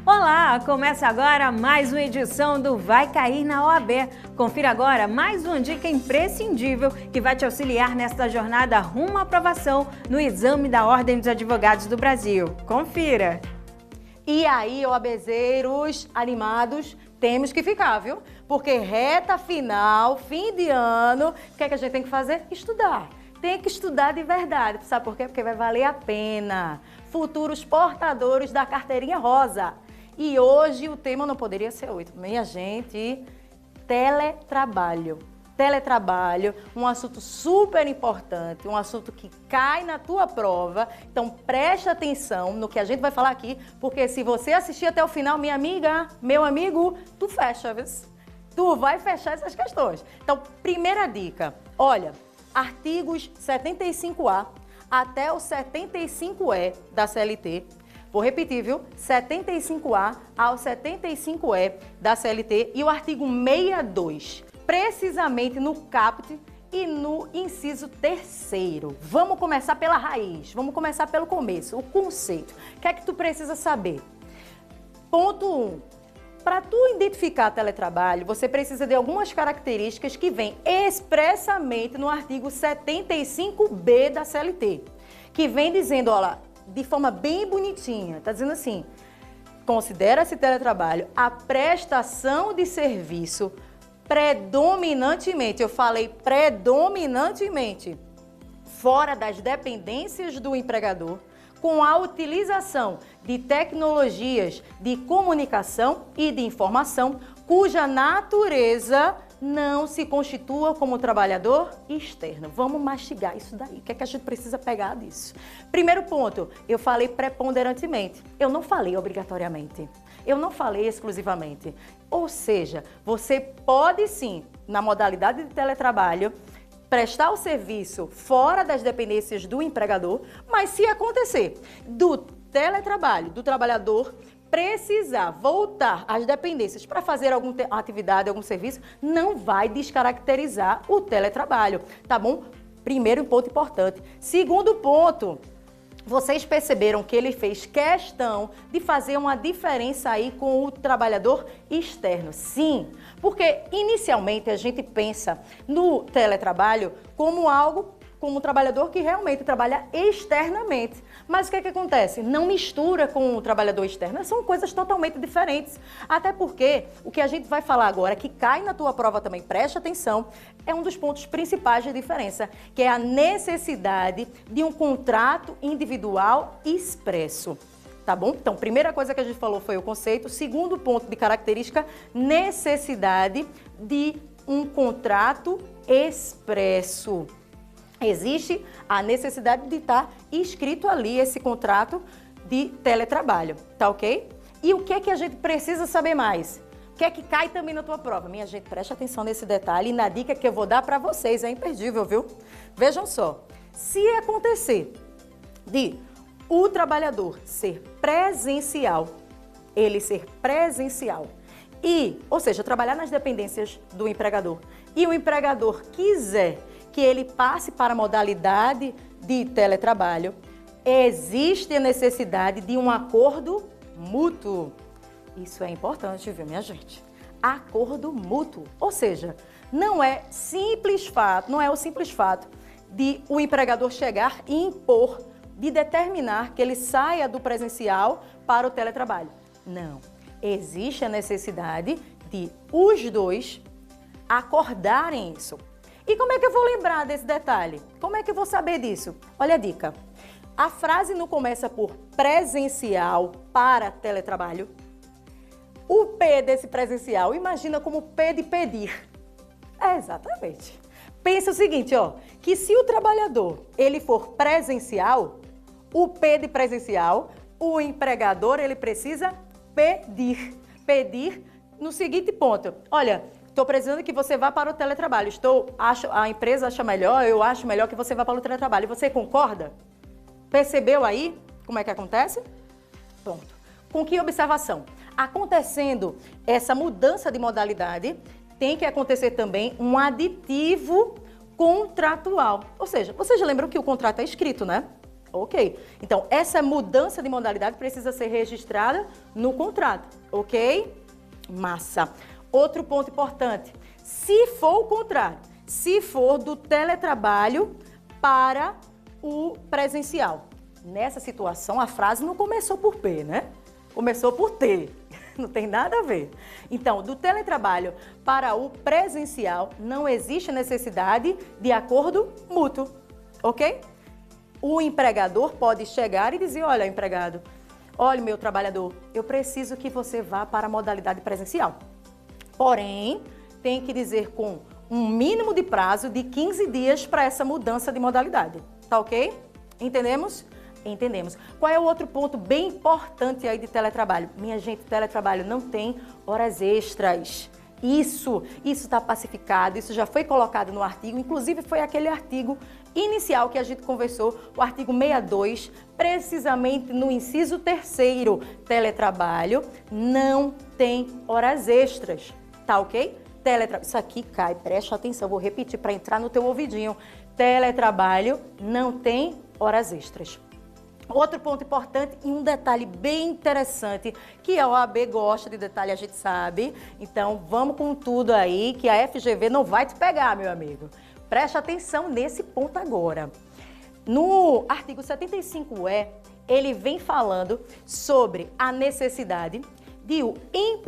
Olá, começa agora mais uma edição do Vai Cair na OAB. Confira agora mais uma dica imprescindível que vai te auxiliar nesta jornada rumo à aprovação no exame da Ordem dos Advogados do Brasil. Confira! E aí, OABzeiros animados, temos que ficar, viu? Porque reta final, fim de ano, o que é que a gente tem que fazer? Estudar. Tem que estudar de verdade. Sabe por quê? Porque vai valer a pena. Futuros portadores da carteirinha rosa. E hoje o tema não poderia ser outro. Minha gente, teletrabalho. Teletrabalho, um assunto super importante, um assunto que cai na tua prova. Então preste atenção no que a gente vai falar aqui, porque se você assistir até o final, minha amiga, meu amigo, tu fecha, viu? Tu vai fechar essas questões. Então, primeira dica, olha, artigos 75A até o 75E da CLT. Vou repetir, viu? 75A ao 75E da CLT e o artigo 62, precisamente no caput e no inciso 3º. Vamos começar pela raiz, vamos começar pelo começo, o conceito. O que é que tu precisa saber? Ponto 1. Para tu identificar teletrabalho, você precisa de algumas características que vêm expressamente no artigo 75B da CLT, que vem dizendo, olha, de forma bem bonitinha, tá dizendo assim: considera-se teletrabalho a prestação de serviço predominantemente, eu falei predominantemente, fora das dependências do empregador, com a utilização de tecnologias de comunicação e de informação, cuja natureza não se constitua como trabalhador externo. Vamos mastigar isso daí. O que é que a gente precisa pegar disso? Primeiro ponto, eu falei preponderantemente. Eu não falei obrigatoriamente. Eu não falei exclusivamente. Ou seja, você pode sim, na modalidade de teletrabalho, prestar o serviço fora das dependências do empregador, mas se acontecer do teletrabalho, do trabalhador precisar voltar às dependências para fazer alguma atividade, algum serviço, não vai descaracterizar o teletrabalho, tá bom? Primeiro ponto importante. Segundo ponto, vocês perceberam que ele fez questão de fazer uma diferença aí com o trabalhador externo. Sim, porque inicialmente a gente pensa no teletrabalho como algo, como um trabalhador que realmente trabalha externamente. Mas o que é que acontece? Não mistura com o trabalhador externo, são coisas totalmente diferentes. Até porque o que a gente vai falar agora, que cai na tua prova também, preste atenção, é um dos pontos principais de diferença, que é a necessidade de um contrato individual expresso. Tá bom? Então, primeira coisa que a gente falou foi o conceito. Segundo ponto de característica, necessidade de um contrato expresso. Existe a necessidade de estar escrito ali esse contrato de teletrabalho, tá ok? E o que é que a gente precisa saber mais? O que é que cai também na tua prova? Minha gente, preste atenção nesse detalhe e na dica que eu vou dar para vocês, é imperdível, viu? Vejam só, se acontecer de o trabalhador ser presencial, ou seja, trabalhar nas dependências do empregador, e o empregador quiser que ele passe para a modalidade de teletrabalho, existe a necessidade de um acordo mútuo. Isso é importante, viu, minha gente? Acordo mútuo, ou seja, não é o simples fato de o empregador chegar e impor, de determinar que ele saia do presencial para o teletrabalho. Não, existe a necessidade de os dois acordarem isso. E como é que eu vou lembrar desse detalhe? Como é que eu vou saber disso? Olha a dica. A frase não começa por presencial para teletrabalho. O P desse presencial, imagina como P de pedir. Exatamente. Pensa o seguinte, ó, que se o trabalhador ele for presencial, o P de presencial, o empregador ele precisa pedir. Pedir no seguinte ponto. Olha, estou precisando que você vá para o teletrabalho. A empresa acha melhor, eu acho melhor que você vá para o teletrabalho. Você concorda? Percebeu aí como é que acontece? Pronto. Com que observação? Acontecendo essa mudança de modalidade, tem que acontecer também um aditivo contratual. Ou seja, vocês lembram que o contrato é escrito, né? Ok. Então, essa mudança de modalidade precisa ser registrada no contrato, ok? Massa. Outro ponto importante, se for o contrário, se for do teletrabalho para o presencial. Nessa situação, a frase não começou por P, né? Começou por T. Não tem nada a ver. Então, do teletrabalho para o presencial, não existe necessidade de acordo mútuo, ok? O empregador pode chegar e dizer, olha, empregado, olha, meu trabalhador, eu preciso que você vá para a modalidade presencial. Porém, tem que dizer com um mínimo de prazo de 15 dias para essa mudança de modalidade. Tá ok? Entendemos? Entendemos. Qual é o outro ponto bem importante aí de teletrabalho? Minha gente, teletrabalho não tem horas extras. Isso está pacificado, isso já foi colocado no artigo, inclusive foi aquele artigo inicial que a gente conversou, o artigo 62, precisamente no inciso 3º, teletrabalho não tem horas extras, tá ok? Isso aqui cai, preste atenção, vou repetir para entrar no teu ouvidinho. Teletrabalho não tem horas extras. Outro ponto importante e um detalhe bem interessante, que a OAB gosta de detalhe, a gente sabe. Então, vamos com tudo aí, que a FGV não vai te pegar, meu amigo. Preste atenção nesse ponto agora. No artigo 75E, ele vem falando sobre a necessidade de o empregador